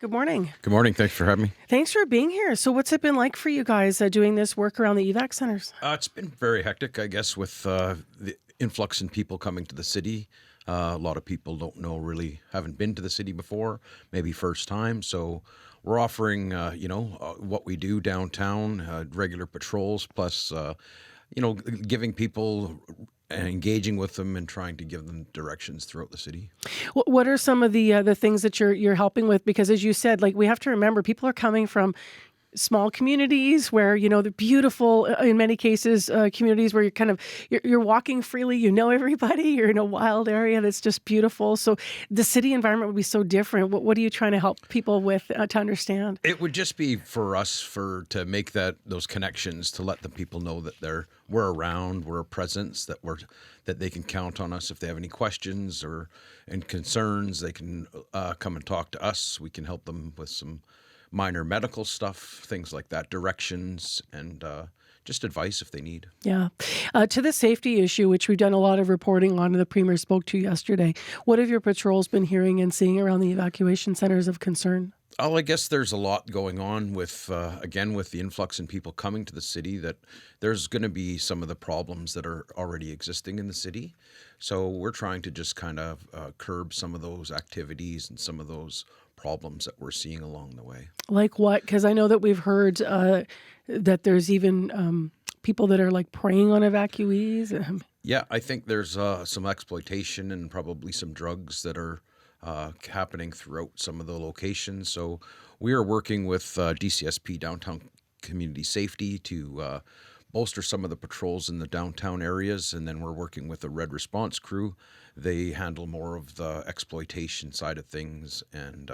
Good morning. Good morning. Thanks for having me. Thanks for being here. So, what's it been like for you guys doing this work around the evac centers? It's been very hectic, I guess, with the influx in people coming to the city. A lot of people don't know, really haven't been to the city before, maybe first time. So we're offering, what we do downtown, regular patrols, plus, giving people and engaging with them and trying to give them directions throughout the city. What are some of the things that you're helping with? Because as you said, like we have to remember, people are coming from small communities where they're beautiful in many cases, communities where you're walking freely, everybody, you're in a wild area that's just beautiful. So the city environment would be so different. What are you trying to help people with to understand? It would just be for us to make those connections, to let the people know that we're around, we're a presence, that they can count on us if they have any questions and concerns. They can come and talk to us. We can help them with some minor medical stuff, things like that, directions, and just advice if they need. Yeah. To the safety issue, which we've done a lot of reporting on and the Premier spoke to yesterday, what have your patrols been hearing and seeing around the evacuation centers of concern? Oh, I guess there's a lot going on with the influx in people coming to the city, that there's going to be some of the problems that are already existing in the city. So we're trying to just kind of curb some of those activities and some of those problems that we're seeing along the way. Like what? Because I know that we've heard that there's even people that are like preying on evacuees. Yeah, I think there's some exploitation and probably some drugs that are happening throughout some of the locations. So we are working with DCSP, Downtown Community Safety, to bolster some of the patrols in the downtown areas. And then we're working with a Red Response crew. They handle more of the exploitation side of things and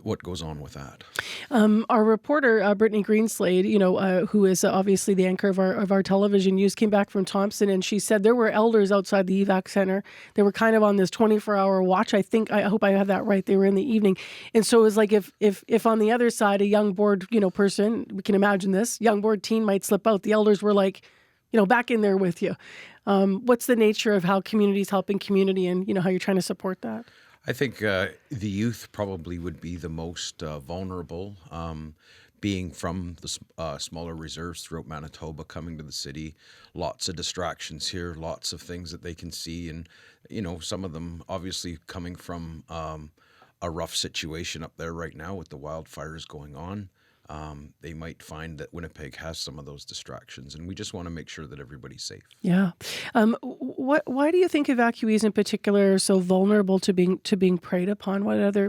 what goes on with that. Our reporter, Brittany Greenslade, who is obviously the anchor of our television news, came back from Thompson, and she said there were elders outside the evac center. They were kind of on this 24-hour watch. I hope I have that right. They were in the evening. And so it was like if on the other side, a young bored, person, we can imagine this, young bored teen might slip out. The elders were like, back in there with you. What's the nature of how community's helping community and, how you're trying to support that? I think the youth probably would be the most vulnerable, being from the smaller reserves throughout Manitoba, coming to the city. Lots of distractions here, lots of things that they can see. And, some of them obviously coming from a rough situation up there right now with the wildfires going on. They might find that Winnipeg has some of those distractions, and we just want to make sure that everybody's safe. Yeah. Why do you think evacuees in particular are so vulnerable to being preyed upon?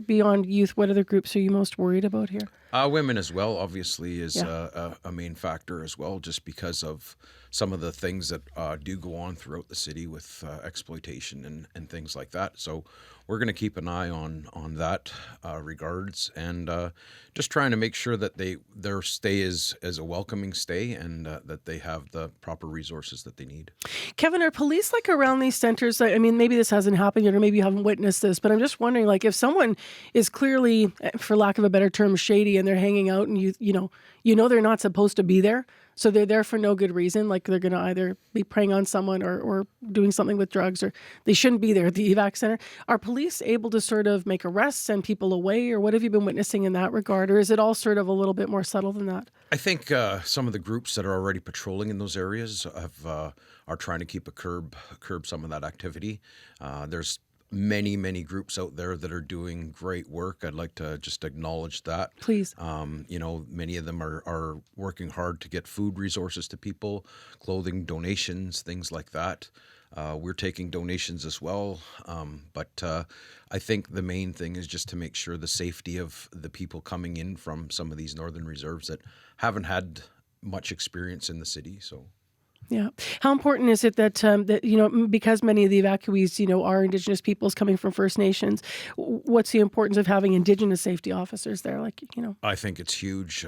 Beyond youth, what other groups are you most worried about here? Women as well, obviously, is a main factor as well, just because of some of the things that do go on throughout the city with exploitation and things like that. So we're going to keep an eye on that regards, and just trying to make sure that their stay is a welcoming stay, and that they have the proper resources that they need. Kevin, are police like around these centers? I mean, maybe this hasn't happened yet, or maybe you haven't witnessed this, but I'm just wondering, like, if someone is clearly, for lack of a better term, shady, and they're hanging out, and you know they're not supposed to be there, so they're there for no good reason, like they're going to either be preying on someone or doing something with drugs, or they shouldn't be there at the evac center. Are police able to sort of make arrests, send people away, or what have you been witnessing in that regard, or is it all sort of a little bit more subtle than that? I think some of the groups that are already patrolling in those areas are trying to curb some of that activity. There's many groups out there that are doing great work. I'd like to just acknowledge that. Please. Many of them are working hard to get food resources to people, clothing donations, things like that. We're taking donations as well. But I think the main thing is just to make sure the safety of the people coming in from some of these northern reserves that haven't had much experience in the city. So. Yeah. How important is it that, because many of the evacuees, are Indigenous peoples coming from First Nations, what's the importance of having Indigenous safety officers there? I think it's huge.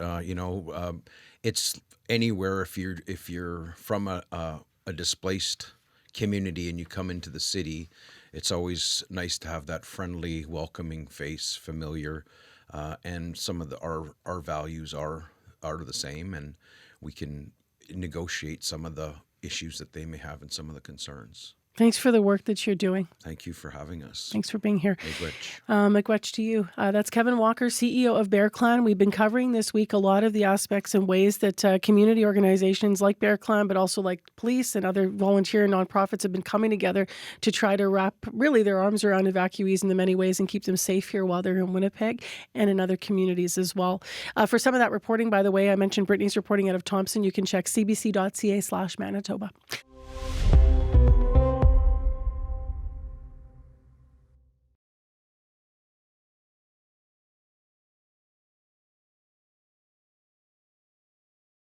It's anywhere if you're from a displaced community and you come into the city, it's always nice to have that friendly, welcoming face, familiar, and some of our values are the same, and we can negotiate some of the issues that they may have and some of the concerns. Thanks for the work that you're doing. Thank you for having us. Thanks for being here. Miigwech. Miigwech to you. That's Kevin Walker, CEO of Bear Clan. We've been covering this week a lot of the aspects and ways that community organizations like Bear Clan, but also like police and other volunteer and nonprofits have been coming together to try to wrap really their arms around evacuees in the many ways and keep them safe here while they're in Winnipeg and in other communities as well. For some of that reporting, by the way, I mentioned Brittany's reporting out of Thompson. You can check cbc.ca/Manitoba.